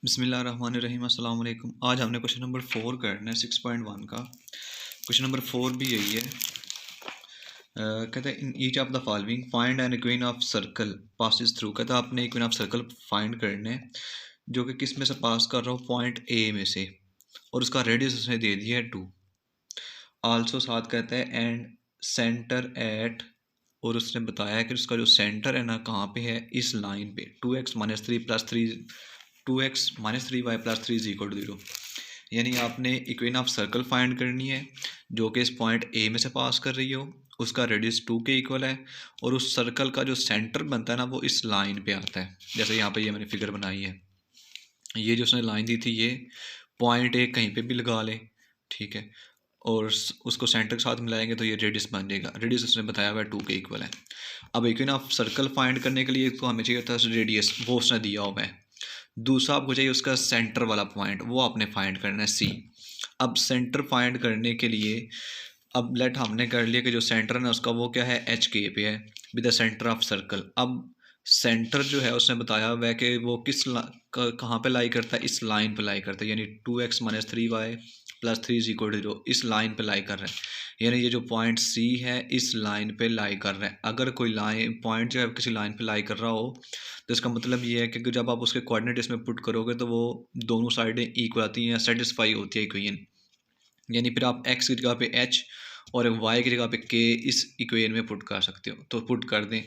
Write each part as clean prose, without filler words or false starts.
बिस्मिल्लाहिर्रहमानिर्रहीम अस्सलाम वालेकुम। आज हमने क्वेश्चन नंबर 4 करना है 6.1 का। क्वेश्चन नंबर 4 भी यही है। कहता है in each of the following find an equation of circle passes through. कहता है आपने इक्वेशन ऑफ सर्कल फाइंड करने हैं जो कि किस में से पास कर रहा हो, पॉइंट ए में से, और उसका रेडियस उसने दे दिया है 2। आल्सो साथ कहता है एंड सेंटर एट, और उसने बताया कि उसका जो सेंटर है ना कहाँ पे है, इस लाइन पे 2x minus three plus three 2x-3y plus 3 is equal to 0। यानी आपने इक्वेशन ऑफ सर्कल फाइंड करनी है जो कि इस पॉइंट ए में से पास कर रही हो, उसका रेडियस 2 के इक्वल है, और उस सर्कल का जो सेंटर बनता है ना वो इस लाइन पे आता है। जैसे यहाँ पे ये मैंने फिगर बनाई है, ये जो उसने लाइन दी थी ये पॉइंट ए कहीं पे भी लगा ले, ठीक है, और उसको सेंटर के साथ मिलाएंगे तो ये रेडियस बन जाएगा। रेडियस उसने बताया हुआ है 2 के इक्वल है। अब इक्वेशन ऑफ सर्कल फाइंड करने के लिए तो हमें चाहिए था रेडियस, वो उसने दिया हुआ है। दूसरा आपको चाहिए उसका सेंटर वाला पॉइंट, वो आपने फाइंड करना है सी। अब सेंटर फाइंड करने के लिए अब लेट हमने कर लिया कि जो सेंटर है ना उसका वो क्या है, एच के पे है with the centre of circle. अब सेंटर जो है उसने बताया हुआ है कि वो कहाँ पे लाई करता है, इस लाइन पे लाई करता है, यानी 2x-3y plus 3 is equal to 0, इस लाइन पे लाई कर रहा है। यानी ये जो पॉइंट सी है इस लाइन पे लाई कर रहा है। अगर कोई लाइन पॉइंट जो है किसी लाइन पे लाई कर रहा हो तो इसका मतलब ये है कि जब आप उसके कोऑर्डिनेट इसमें पुट करोगे तो वो दोनों साइडें इक्वल आती हैं, सेटिस्फाई होती है इक्वेशन। यानी फिर आप एक्स की जगह पे एच और वाई की जगह पे के इस इक्वेशन में पुट कर सकते हो। तो पुट कर दें,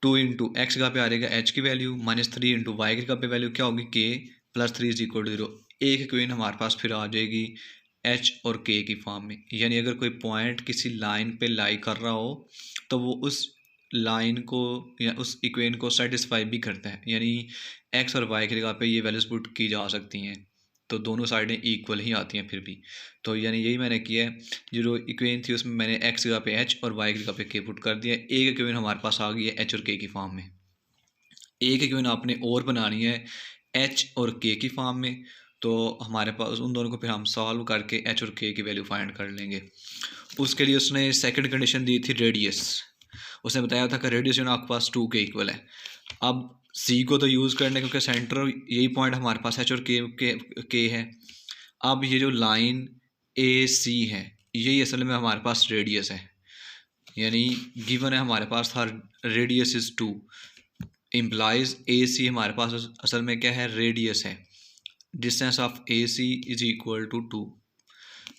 2 इंटू एक्स जगह पे आ जाएगा एच की वैल्यू, माइनस 3 इंटू वाई की जगह पे वैल्यू क्या होगी, के प्लस 3 इज इक्वल टू 0। एक इक्वेशन हमारे पास फिर आ जाएगी एच और के की फॉर्म में। यानी अगर कोई पॉइंट किसी लाइन पे लाई कर रहा हो तो वो उस लाइन को या उस इक्वेशन को सेटिस्फाई भी करता है। यानी एक्स और वाई की जगह पे ये वैल्यूज पुट की जा सकती हैं, तो दोनों साइडें इक्वल ही आती हैं फिर भी। तो यानी यही मैंने किया है, जो इक्वेशन थी उसमें मैंने एक्स की जगह पे एच और वाई की जगह पे के पुट कर दिया। एक इक्वेशन हमारे पास आ गई है एच और के की फॉर्म में। एक इक्वेशन आपने और बनानी है एच और के की फॉर्म में, तो हमारे पास उन दोनों को फिर हम सॉल्व करके एच और के की वैल्यू फाइंड कर लेंगे। उसके लिए उसने सेकंड कंडीशन दी थी रेडियस। उसने बताया था कि रेडियस जो है आपके पास 2 के इक्वल है। अब सी को तो यूज़ करने क्योंकि सेंटर यही पॉइंट हमारे पास एच और के है। अब ये जो लाइन ए सी है यही असल में हमारे पास रेडियस है। यानी गिवन है हमारे पास था radius is 2, implies A C हमारे पास असल में क्या है, रेडियस है। Distance of A C is equal to 2।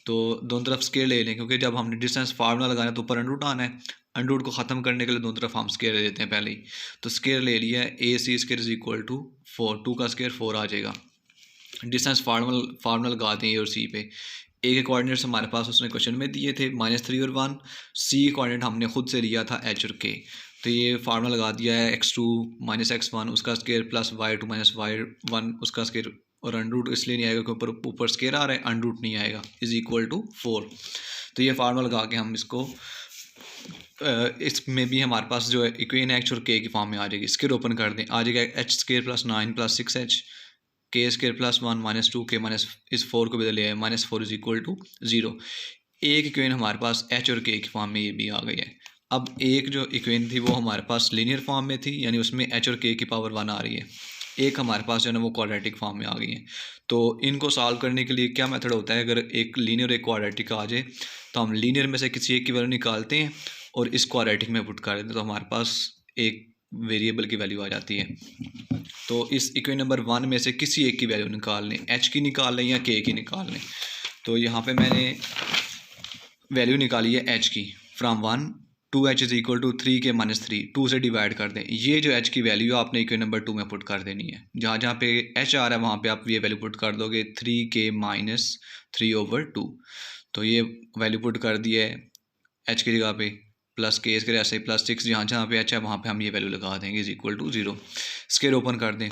तो दोनों तरफ स्केयर ले लें, क्योंकि जब हमने डिस्टेंस फार्मूला लगाना है तो ऊपर अंडरूट आना है। अंडरूट को ख़त्म करने के लिए दोनों तरफ हम स्केयर ले लेते हैं पहले ही। तो स्केयर ले लिया है, A C square is equal to 4, 2 का स्केयर 4 आ जाएगा। डिस्टेंस फार्मूला लगा दें ए और सी पे। ए के कोऑर्डिनेट्स हमारे पास उसने क्वेश्चन में दिए थे -3 और 1। सी कोऑर्डिनेट हमने खुद से लिया था एच और के। तो ये फार्मूला लगा दिया है x2 माइनस x1 उसका square plus y2 minus y1 उसका स्केयर, और अंडरूट इसलिए नहीं आएगा क्योंकि ऊपर स्केयर आ रहा है, अंडरूट नहीं आएगा, इज इक्वल टू 4। तो ये फार्मूला लगा के हम इसको इसमें भी हमारे पास जो है इक्वेशन एच और के की फॉर्म में आ जाएगी। स्केयर ओपन कर दें, आ जाएगा H square plus 9 plus 6h, के स्केयर प्लस 1 माइनस 2 के माइनस इस 4 को बदल लिया है, -4 इज इक्वल टू 0। एक इक्वेशन हमारे पास एच और के की फॉर्म में ये भी आ गई है। अब एक जो इक्वेशन थी वो हमारे पास लीनियर फॉर्म में थी, यानी उसमें एच और के की पावर 1 आ रही है। एक हमारे पास जो है ना वो क्वाड्रेटिक फॉर्म में आ गई है। तो इनको सॉल्व करने के लिए क्या मेथड होता है, अगर एक लीनियर और एक क्वाड्रेटिक आ जाए तो हम लीनियर में से किसी एक की वैल्यू निकालते हैं और इस क्वाड्रेटिक में पुट कर देते हैं, तो हमारे पास एक वेरिएबल की वैल्यू आ जाती है। तो इस इक्वेशन नंबर 1 में से किसी एक की वैल्यू निकाल लें, एच की निकाल लें या के की निकाल लें। तो यहाँ पे मैंने वैल्यू निकाली है एच की, from 1 2h is equal to 3 के माइनस 3, 2 से डिवाइड कर दें। ये जो एच की वैल्यू है आपने इक्वेशन नंबर 2 में पुट कर देनी है। जहाँ जहाँ पे एच आ रहा है वहाँ पे आप ये वैल्यू पुट कर दोगे 3 के माइनस 3/2। तो ये वैल्यू पुट कर दी है एच की जगह पे, प्लस के इसके ऐसे प्लस 6, जहाँ जहाँ पे एच है वहाँ पे हम ये वैल्यू लगा देंगे is equal to 0। Square open कर दें,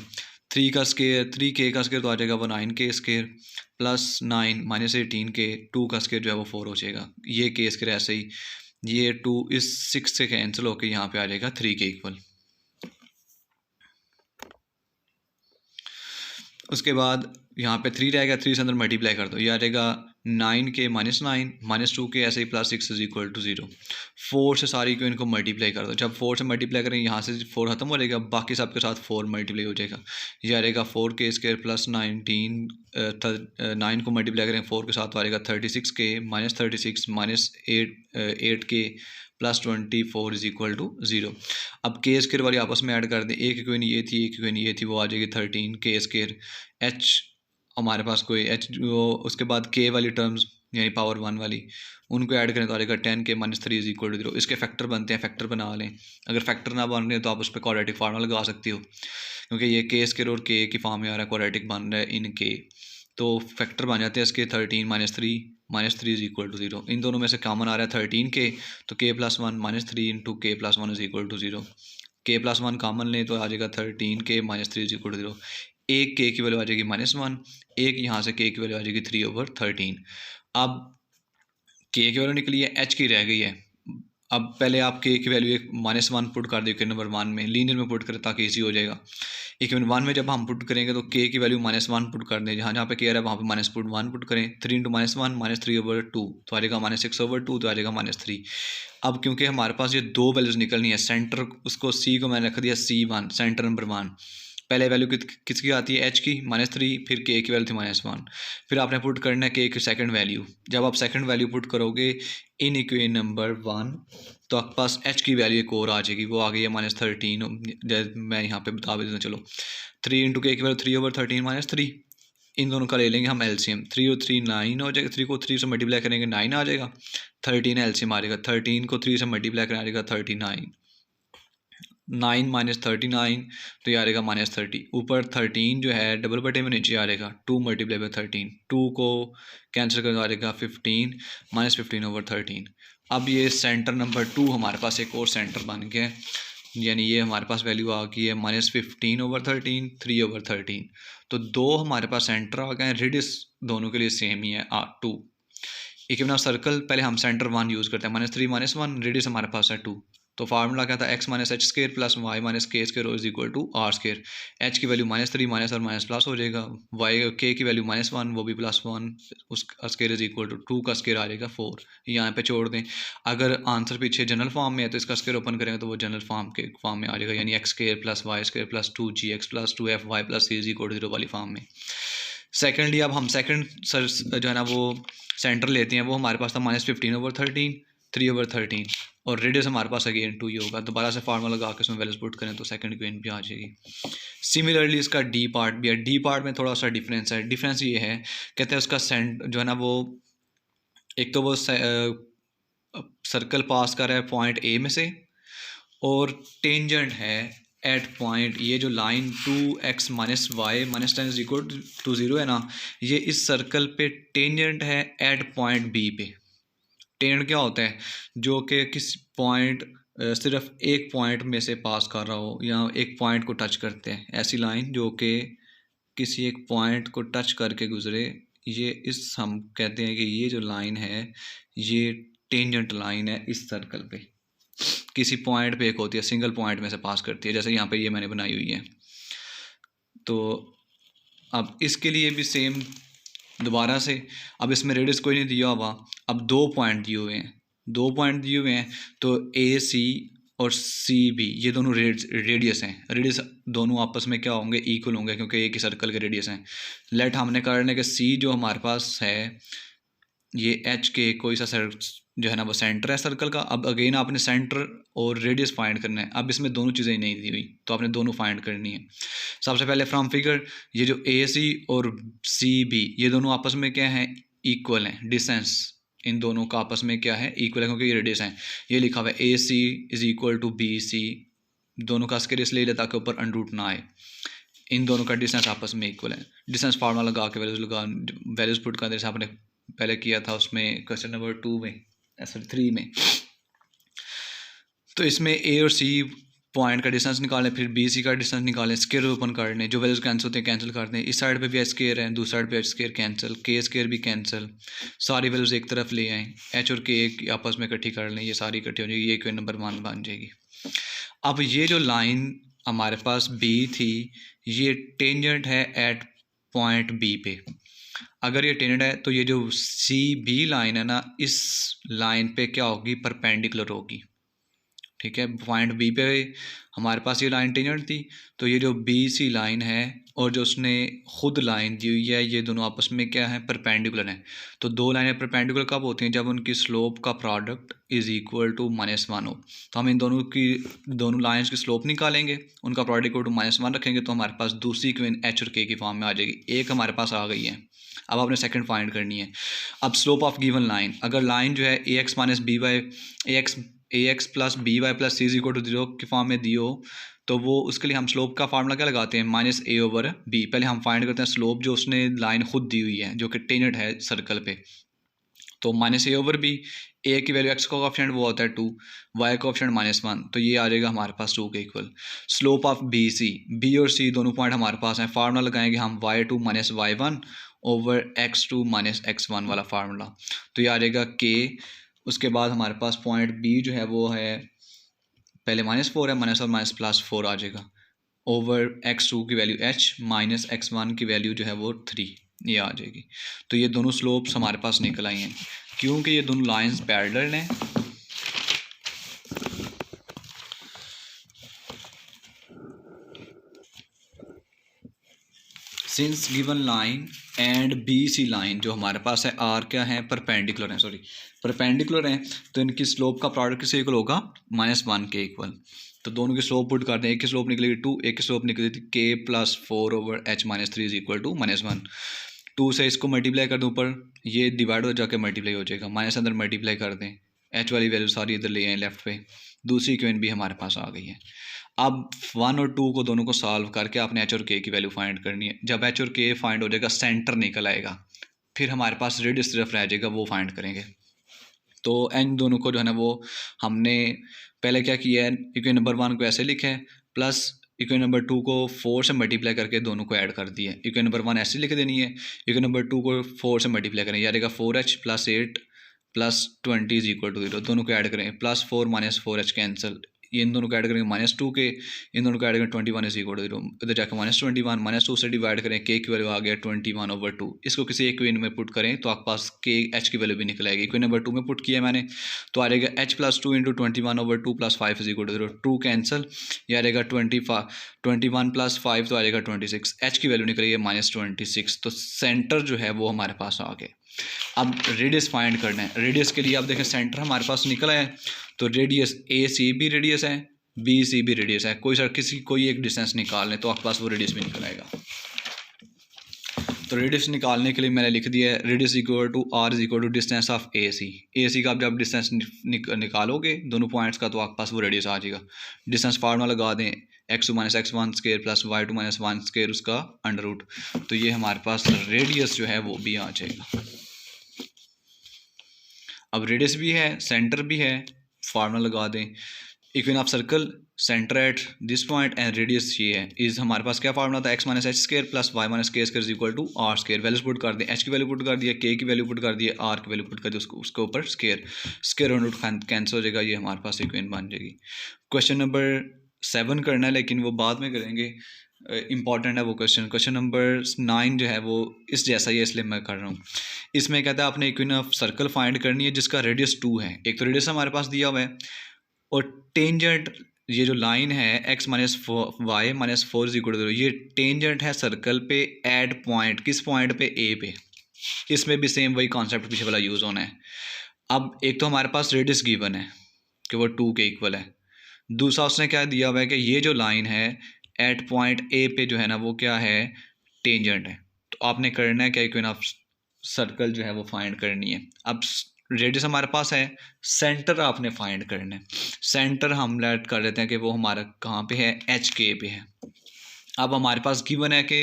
3 का स्केयर 3 के का स्केयर तो आ जाएगा 9 के स्केयर प्लस 9 माइनस 18 के, 2 का स्केयर जो है वो 4 हो जाएगा। ये के स्केयर ऐसे ही, ये 2 इस 6 से कैंसिल होकर यहाँ पे आ जाएगा 3 के इक्वल। उसके बाद यहाँ पे 3 रहेगा, 3 से अंदर मल्टीप्लाई कर दो, ये आ जाएगा 9k माइनस 9 माइनस 2k ऐसे ही प्लस 6 इज इक्वल टू 0। 4 से सारी को इनको मल्टीप्लाई कर दो। जब 4 से मल्टीप्लाई करेंगे यहाँ से 4 खत्म हो जाएगा, बाकी सब के साथ 4 मल्टीप्लाई हो जाएगा। ये आ जाएगा 4k² प्लस 19 9 को मल्टीप्लाई करेंगे 4 के साथ तो आ जाएगा 36k minus 36 minus 8k plus 24 is equal to 0। अब के स्केयर वाली आपस में ऐड कर दें, एक इक्वेशन ये थी, एक इक्वेशन ये थी, वो आ जाएगी 13k स्केयर। एच हमारे पास कोई एच जो उसके बाद के वाली टर्म्स यानी पावर 1 वाली उनको ऐड करें तो आ जाएगा 10k minus 3 is equal to 0। इसके फैक्टर बनते हैं, फैक्टर बना लें। अगर फैक्टर ना बन रहे तो आप उस पर क्वाड्रेटिक फार्मूला लगा सकती हो, क्योंकि ये के स्केयर और के की फॉर्म में आ रहा है, क्वाड्रेटिक बन रहा है इन के, तो फैक्टर बन जाते हैं इसके 13 माइनस 3 इज इक्वल टू 0। इन दोनों में से कॉमन आ रहा है 13k, तो k plus 1 minus 3 into k plus 1 is equal to 0। k plus 1 common लें तो आ जाएगा 13k minus 3 is equal to 0। एक k की वैल्यू आ जाएगी -1, एक यहाँ से k की वैल्यू आ जाएगी 3/13। अब k की वैल्यू निकली है, h की रह गई है। अब पहले आप k की वैल्यू एक -1 पुट कर दो इक्वेशन नंबर 1 में, लीनियर में पुट करें ताकि इजी हो जाएगा। इक्वेशन 1 में जब हम पुट करेंगे तो k की वैल्यू -1 पुट कर दें, जहाँ जहाँ पे k आ रहा है वहाँ पे -1 पुट करें। 3 इंटू -1 माइनस 3/2 तो आ जाएगा -6/2 तो आ जाएगा -3। अब क्योंकि हमारे पास ये दो वैल्यूज़ निकलनी है, सेंटर उसको c को मैंने रख दिया C1 सेंटर नंबर 1। पहले वैल्यू किसकी आती है, h की -3, फिर k की वैल्यू थी -1, फिर आपने पुट करना है k की सेकंड वैल्यू। जब आप सेकंड वैल्यू पुट करोगे इन इक्वेशन नंबर 1 तो आपके पास h की वैल्यू एक और आ जाएगी, वो आ गई है -13। मैं यहाँ पे बता देता हूँ, चलो 3 इंटू के की वैल्यू 3/13 -3। इन दोनों का ले लेंगे हम एलसीएम, 3 और 3 9 हो जाएगा, 3 को 3 से मल्टीप्लाई करेंगे 9 आ जाएगा, 13 एलसीएम आ जाएगा, 13 को 3 से मल्टीप्लाई करें आ जाएगा 39, 9 माइनस 39 तो ये आ जाएगा -30। ऊपर 13 जो है डबल बटे में नीचे आ जाएगा 2 मल्टीप्लाई बाई 13, 2 को कैंसिल कर आ जाएगा 15 -15/13। अब ये सेंटर नंबर 2 हमारे पास एक और सेंटर बन गया है, यानी ये हमारे पास वैल्यू आ गई है -15/13 3/13। तो दो हमारे पास सेंटर आ गए हैं, रेडियस दोनों के लिए सेम ही है 2। एक अपना सर्कल पहले हम सेंटर 1 यूज़ करते हैं, -3 -1 रेडियस हमारे पास है 2। तो फार्मूला क्या था, x minus H square plus Y minus K square is equal to R square. H की वैल्यू -3 माइनस और माइनस प्लस हो जाएगा, वाई के की वैल्यू -1 वो भी +1, उसका स्केयर इज इक्वल टू 2 का स्केयर आ जाएगा 4। यहाँ पे छोड़ दें, अगर आंसर पीछे जनरल फॉर्म में है तो इसका स्केयर ओपन करेंगे तो वो जनरल फॉर्म के फॉर्म में आ जाएगा, यानी x square plus y square plus 2gx plus 2fy plus c is equal to 0 वाली फॉर्म में। सेकेंडली अब हम सेकेंड जो है ना वो सेंटर लेते हैं, वो हमारे पास था -15/13 3/13 और रेडियस हमारे पास अगेन 2 ही होगा। दोबारा से फार्मूला लगा के उसमें वैल्यूज पुट करें तो सेकंड इक्वेशन भी आ जाएगी। सिमिलरली इसका डी पार्ट भी है, डी पार्ट में थोड़ा सा डिफरेंस है। डिफरेंस ये है, कहते हैं उसका सेंट जो है ना वो एक तो वो सर्कल पास कर रहा है पॉइंट ए में से और टेंजेंट है एट पॉइंट, ये जो line 2x minus y minus 10 is equal to 0 है ना, ये इस सर्कल पे टेंजेंट है एट पॉइंट बी पे। टेंजेंट क्या होता है, जो कि किस पॉइंट सिर्फ एक पॉइंट में से पास कर रहा हो या एक पॉइंट को टच करते हैं, ऐसी लाइन जो कि किसी एक पॉइंट को टच करके गुजरे, ये इस हम कहते हैं कि ये जो लाइन है ये टेंजेंट लाइन है इस सर्कल पे, किसी पॉइंट पे एक होती है, सिंगल पॉइंट में से पास करती है, जैसे यहाँ पे ये मैंने बनाई हुई है। तो अब इसके लिए भी सेम दोबारा से, अब इसमें रेडियस कोई नहीं दिया हुआ, अब 2 पॉइंट दिए हुए हैं, 2 पॉइंट दिए हुए हैं तो ए सी और सी बी ये दोनों रेडियस हैं। रेडियस दोनों आपस में क्या होंगे, इक्वल होंगे, क्योंकि एक ही सर्कल के रेडियस हैं। लेट हमने करने के सी जो हमारे पास है ये एच के कोई सा जो है ना वो सेंटर है सर्कल का। अब अगेन आपने सेंटर और रेडियस फाइंड करना है। अब इसमें दोनों चीज़ें नहीं दी हुई तो आपने दोनों फाइंड करनी है। सबसे पहले फ्रॉम फिगर ये जो ए सी और सी बी ये दोनों आपस में क्या है, इक्वल हैं। डिस्टेंस इन दोनों का आपस में क्या है, इक्वल है, क्योंकि ये रेडियस हैं। ये लिखा हुआ है A C is equal to B C, दोनों का स्केयर इसलिए लेता कि ऊपर अंडरूट ना आए। इन दोनों का डिस्टेंस आपस में इक्वल है। डिस्टेंस फार्मूला लगा के वैल्यूज पुट कर, जैसे आपने पहले किया था उसमें क्वेश्चन नंबर 2 में, सॉरी 3 में। तो इसमें ए और सी पॉइंट का डिस्टेंस निकालें, फिर बी सी का डिस्टेंस निकालें, स्केयर ओपन कर लें, जो वैल्यूज कैंसिल होते हैं कैंसिल कर दें। इस साइड पे भी एच स्केयर है, दूसरी साइड पे एच स्केयर कैंसिल, के स्केयर भी कैंसिल, सारी वैल्यूज एक तरफ ले आएँ, एच और के आपस में इकट्ठी कर लें, ये सारी इकट्ठी हो जाएगी, ये इक्वेशन नंबर 1 बन जाएगी। अब ये जो लाइन हमारे पास बी थी ये टेंजेंट है एट पॉइंट बी पे। अगर ये टेंजेंट है तो ये जो सी बी लाइन है ना, इस लाइन पे क्या होगी, परपेंडिकुलर होगी। ठीक है, पॉइंट बी पे हमारे पास ये लाइन टेंजेंट थी, तो ये जो बी सी लाइन है और जो उसने खुद लाइन दी हुई है, ये दोनों आपस में क्या है, परपेंडिकुलर हैं। तो दो लाइनें परपेंडिकुलर कब होती हैं, जब उनकी स्लोप का प्रोडक्ट इज इक्वल टू -1 हो। तो हम इन दोनों लाइन्स की स्लोप निकालेंगे, उनका प्रोडक्ट इक्वल टू -1 रखेंगे, तो हमारे पास दूसरी इक्वेशन एच और के की फॉर्म में आ जाएगी। एक हमारे पास आ गई है, अब आपने सेकंड फाइंड करनी है। अब स्लोप ऑफ गिवन लाइन, अगर लाइन जो है A X minus B Y A X plus B Y plus C is equal to 0 की फॉर्म में दी हो, तो वो उसके लिए हम स्लोप का फार्मूला क्या लगाते हैं, -a/b। पहले हम फाइंड करते हैं स्लोप जो उसने लाइन खुद दी हुई है, जो कि टेंजेंट है सर्कल पे। तो -a/b, ए की वैल्यू एक्स का कोएफिशिएंट वो होता है 2, वाई का कोएफिशिएंट -1, तो ये आ जाएगा हमारे पास 2 के equal. Slope of B C, B और सी दोनों पॉइंट हमारे पास हैं, फार्मूला लगाएंगे हम y2 - y1 over x2 - x1 वाला फार्मूला, तो ये आ जाएगा k। उसके बाद हमारे पास पॉइंट बी जो है वो है, पहले -4 है, माइनस और माइनस +4 आ जाएगा, ओवर x2 की वैल्यू h माइनस x1 की वैल्यू जो है वो 3, ये आ जाएगी। तो ये दोनों स्लोप्स हमारे पास निकल आई हैं, क्योंकि ये दोनों लाइंस पैरेलल हैं। Since given line and B C line जो हमारे पास है, आर क्या है, परपेंडिकुलर है, परपेंडिकुलर हैं, तो इनकी स्लोप का प्रोडक्ट किससे इक्वल होगा, -1 के इक्वल। तो दोनों की स्लोप पुट करते हैं, एक की स्लोप निकलेगी 2, एक की स्लोप निकली थी k + 4 over h - 3 is equal to -1। 2 से इसको मल्टीप्लाई कर दूँ ऊपर, ये डिवाइड हो जाकर मल्टीप्लाई हो जाएगा, माइनस अंदर मल्टीप्लाई कर दें, h वाली वैल्यू सारी इधर ले आए लेफ्ट पे, दूसरी इक्वेशन भी हमारे पास आ गई है। अब 1 और 2 को दोनों को सॉल्व करके आपने h और k की वैल्यू फाइंड करनी है। जब h और k फाइंड हो जाएगा, सेंटर निकल आएगा, फिर हमारे पास रेडियस सिर्फ रह जाएगा, वो फाइंड करेंगे। तो इन दोनों को जो है ना, वो हमने पहले क्या किया है, इक्वेशन नंबर 1 को ऐसे लिखा है, प्लस इक्वेशन नंबर 2 को 4 से मल्टीप्लाई करके दोनों को ऐड कर दिया है। इक्वेशन नंबर 1 ऐसे लिख देनी है, इक्वेशन नंबर 2 को 4 से मल्टीप्लाई करें, यार 4h + 8 + 20 इज इक्वल टू 0, दोनों को ऐड करें, +4 - 4h कैंसिल, ये इन दोनों को ऐड करेंगे -2 के, इन दोनों को ऐड करेंगे 21 इज इक्वल टू 0, इधर जाकर -21 -2 से डिवाइड करें, k की वैल्यू आ गया 21/2। इसको किसी एक इक्वेशन में पुट करें तो आपके पास k h की वैल्यू भी निकल आएगी। इक्वेशन नंबर 2 में पुट किया मैंने, तो आ जाएगा h + 2 × 21/2 + 5 is equal to 0, 2 cancel, ये आ जाएगा 21 + 5 तो आ जाएगा 26, h की वैल्यू निकली है -26। तो सेंटर जो है वो हमारे पास आ गए। अब रेडियस फाइंड करना है, रेडियस के लिए आप देखें सेंटर हमारे पास निकला है, तो रेडियस ए सी भी रेडियस है, बी सी भी रेडियस है, कोई एक डिस्टेंस निकाल लें तो आपके पास वो रेडियस भी निकल आएगा। तो रेडियस निकालने के लिए मैंने लिख दिया है, radius equal to r is equal to distance of A C का आप जब डिस्टेंस निकालोगे दोनों पॉइंट्स का, तो आपके पास वो रेडियस आ जाएगा। डिस्टेंस फार्मूला लगा दें, x2 - x1² प्लस y2 - 1² उसका अंडर रूट, तो ये हमारे पास रेडियस जो है वो भी आ जाएगा। अब रेडियस भी है, सेंटर भी है, फार्मूला लगा दें, equation of circle, centre at this point and radius ये है, इस हमारे पास क्या फार्मूला था, x - h² plus y - k² is equal to r²। Values put कर दें, h की वैल्यू पुट कर दिया, k की वैल्यू पुट कर दिया, r की वैल्यू पुट कर दी, उसके ऊपर स्केयर और रूट कैंसिल हो जाएगा, ये हमारे पास इक्वेशन बन जाएगी। क्वेश्चन नंबर 7 करना है, लेकिन वो बाद में करेंगे, इंपॉर्टेंट है वो क्वेश्चन नंबर 9 जो है वो इस जैसा ही है, इसलिए मैं कर रहा हूँ। इसमें कहता है आपने इक्वेशन ऑफ सर्कल फाइंड करनी है जिसका रेडियस 2 है। एक तो रेडियस हमारे पास दिया हुआ है, और टेंजेंट ये जो लाइन है x - y - 4 is equal to 0, ये टेंजेंट है सर्कल पे एट पॉइंट, किस पॉइंट पे, a पे। इसमें भी सेम वही कॉन्सेप्ट पीछे वाला यूज़ होना है। अब एक तो हमारे पास रेडियस गिवन है कि वो 2 के इक्वल है, दूसरा उसने क्या दिया हुआ है कि ये जो लाइन है एट पॉइंट a पे जो है ना, वो क्या है, टेंजेंट है। तो आपने करना है क्या, इक्वेशन ऑफ सर्कल जो है वो फाइंड करनी है। अब रेडियस हमारे पास है, सेंटर आपने फाइंड करना है। सेंटर हम लेट कर लेते हैं कि वो हमारा कहाँ पे है, एच के पे है। अब हमारे पास गिवन है कि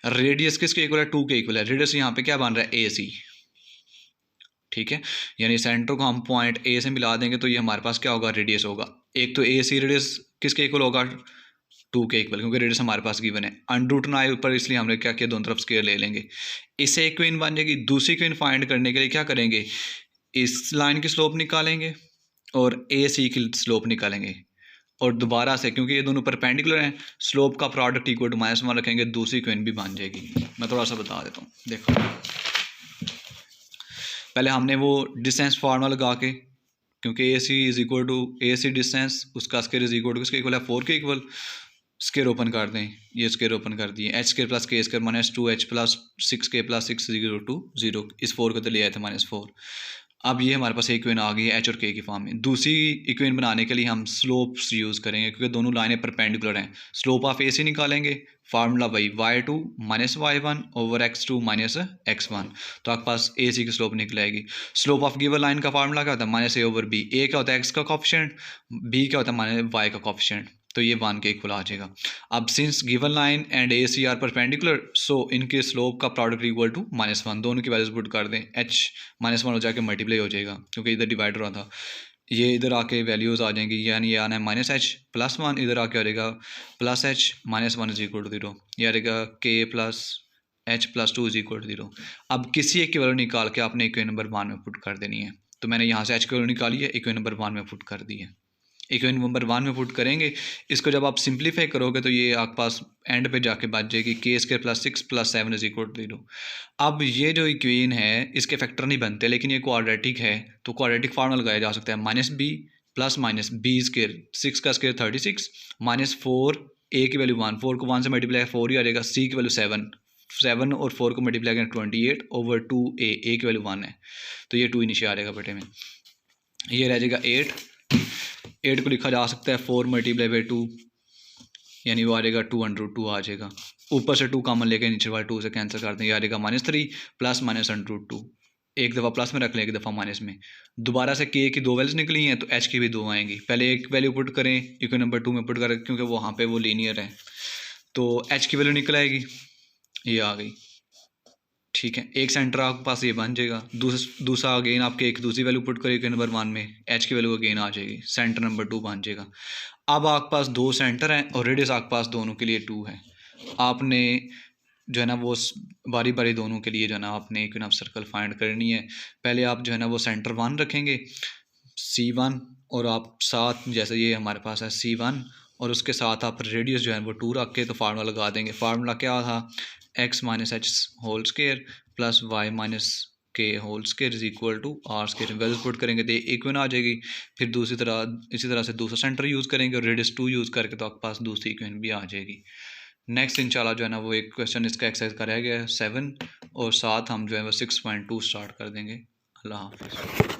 रेडियस किसके इक्वल है, 2 के इक्वल है। रेडियस यहाँ पे क्या बन रहा है, ए सी, ठीक है, यानी सेंटर को हम पॉइंट ए से मिला देंगे तो ये हमारे पास क्या होगा, रेडियस होगा। एक तो ए सी रेडियस किसके इक्वल होगा, 2 के इक्वल, क्योंकि रेडियस हमारे पास गिवन है, अंडर ना आए ऊपर, इसलिए हमने क्या किया, दोनों तरफ स्क्वायर ले लेंगे। इससे इक्वेशन बन जाएगी। दूसरी इक्वेशन फाइंड करने के लिए क्या करेंगे, इस लाइन की स्लोप निकालेंगे और ए सी की स्लोप निकालेंगे। और दोबारा से क्योंकि ये दोनों परपेंडिकुलर हैं, स्लोप का प्रोडक्ट इक्वल टू -1 रखेंगे, दूसरी इक्वेशन भी बन जाएगी। मैं थोड़ा सा बता देता हूँ, देखो पहले हमने वो डिस्टेंस फार्मूला लगा के, क्योंकि A C is equal to A C distance, उसका स्केयर इज इक्वल टू किसके इक्वल है 4 के इक्वल, स्केयर ओपन कर दें, ये स्केयर ओपन कर दिए, H square plus K square -2h plus 6k plus 6 equal to 0, इस 4 को तो ले आए थे -4। अब ये हमारे पास इक्वेशन आ गई है एच और के की फॉर्म में। दूसरी इक्वेशन बनाने के लिए हम स्लोप्स यूज़ करेंगे क्योंकि दोनों लाइनें परपेंडिकुलर हैं। स्लोप ऑफ ए सी निकालेंगे, फार्मूला वही y2 -y1 over x2 -x1, तो आपके पास ए सी की स्लोप निकल आएगी। स्लोप ऑफ गिवन लाइन का फार्मूला क्या होता है -a ओवर b, a क्या होता है x का कॉफिशिएंट, b क्या होता है y का कॉफिशिएंट, तो ये 1 के इक्वल आ जाएगा। अब since given line and A C are perpendicular, so इनके स्लोप का प्रोडक्ट इक्वल टू -1, दोनों की वैल्यूज पुट कर दें, h -1 हो जाके मल्टीप्लाई हो जाएगा क्योंकि इधर डिवाइडर रहा था, ये इधर आके वैल्यूज आ जाएंगी, यानी ये आना है -h +1, इधर आके आ जाएगा +h -1 इज इक्वल टू 0, ये आ जाएगा k plus h +2 is equal to 0। अब किसी एक की वैल्यू निकाल के आपने इक्वेशन नंबर 1 में पुट कर देनी है, तो मैंने यहाँ से h की वैल्यू निकाली है, इक्वेशन नंबर 1 में पुट कर दी है। इक्वेशन नंबर 1 में पुट करेंगे, इसको जब आप सिंप्लीफाई करोगे तो ये आपके पास एंड पे जाके बच जाएगी k स्क्वायर प्लस 6 प्लस 7 इज इक्वल टू 0। अब ये जो इक्वेशन है इसके फैक्टर नहीं बनते, लेकिन ये क्वाड्रेटिक है, तो क्वाड्रेटिक फार्मूला लगाया जा सकता है -b प्लस -b स्क्वायर, 6 का स्क्वायर 36 -4, a की वैल्यू 1, 4 को 1 से मल्टीप्लाई 4 ही आ जाएगा, c की वैल्यू 7 और 4 को मल्टीप्लाई करें 28 ओवर 2a, a की वैल्यू 1 है तो ये 2 ही नीचे आ जाएगा बेटे में, ये रह जाएगा 8 को लिखा जा सकता है 4 मल्टीप्लाई बाई 2, यानी वो आ जाएगा 2√2 आ जाएगा, ऊपर से 2 कॉमन लेके नीचे वाले 2 से कैंसिल कर दें, ये आ जाएगा -3 प्लस -√2, एक दफ़ा प्लस में रख लें, एक दफ़ा माइनस में। दोबारा से के की 2 वैल्यूज निकली हैं तो एच की भी 2 आएंगी, पहले एक वैल्यू पुट करें इक्वेशन नंबर 2 में पुट करें क्योंकि वहाँ पे वो लीनियर है, तो एच की वैल्यू निकल आएगी, ये आ गई, ठीक है। एक सेंटर आपके पास ये बन जाएगा, दूसरा अगेन आपके एक दूसरी वैल्यू पुट करेंगे नंबर 1 में, एच की वैल्यू अगेन आ जाएगी, सेंटर नंबर 2 बन जाएगा। अब आपके पास 2 सेंटर हैं और रेडियस आपके पास दोनों के लिए 2 है, आपने जो है ना वो बारी बारी दोनों के लिए जो है ना आपने एक ना सर्कल फाइंड करनी है। पहले आप जो है ना वो सेंटर 1 रखेंगे C1, और आप साथ जैसे ये हमारे पास है C1 और उसके साथ आप रेडियस जो है वो 2 रख के तो फार्मूला लगा देंगे। फार्मूला क्या था, x minus H whole square plus Y minus K whole square is equal to R square, values put करेंगे तो इक्वेशन आ जाएगी। फिर दूसरी तरह इसी तरह से दूसरा सेंटर यूज़ करेंगे और रेडियस 2 यूज़ करके तो आपके पास दूसरी इक्वेशन भी आ जाएगी। नेक्स्ट इंशाल्लाह जो है ना वो एक क्वेश्चन इसका एक्सरसाइज का रह गया है 7, और साथ हम जो है वो 6.2 स्टार्ट कर देंगे। अल्लाह हाफ़िज़।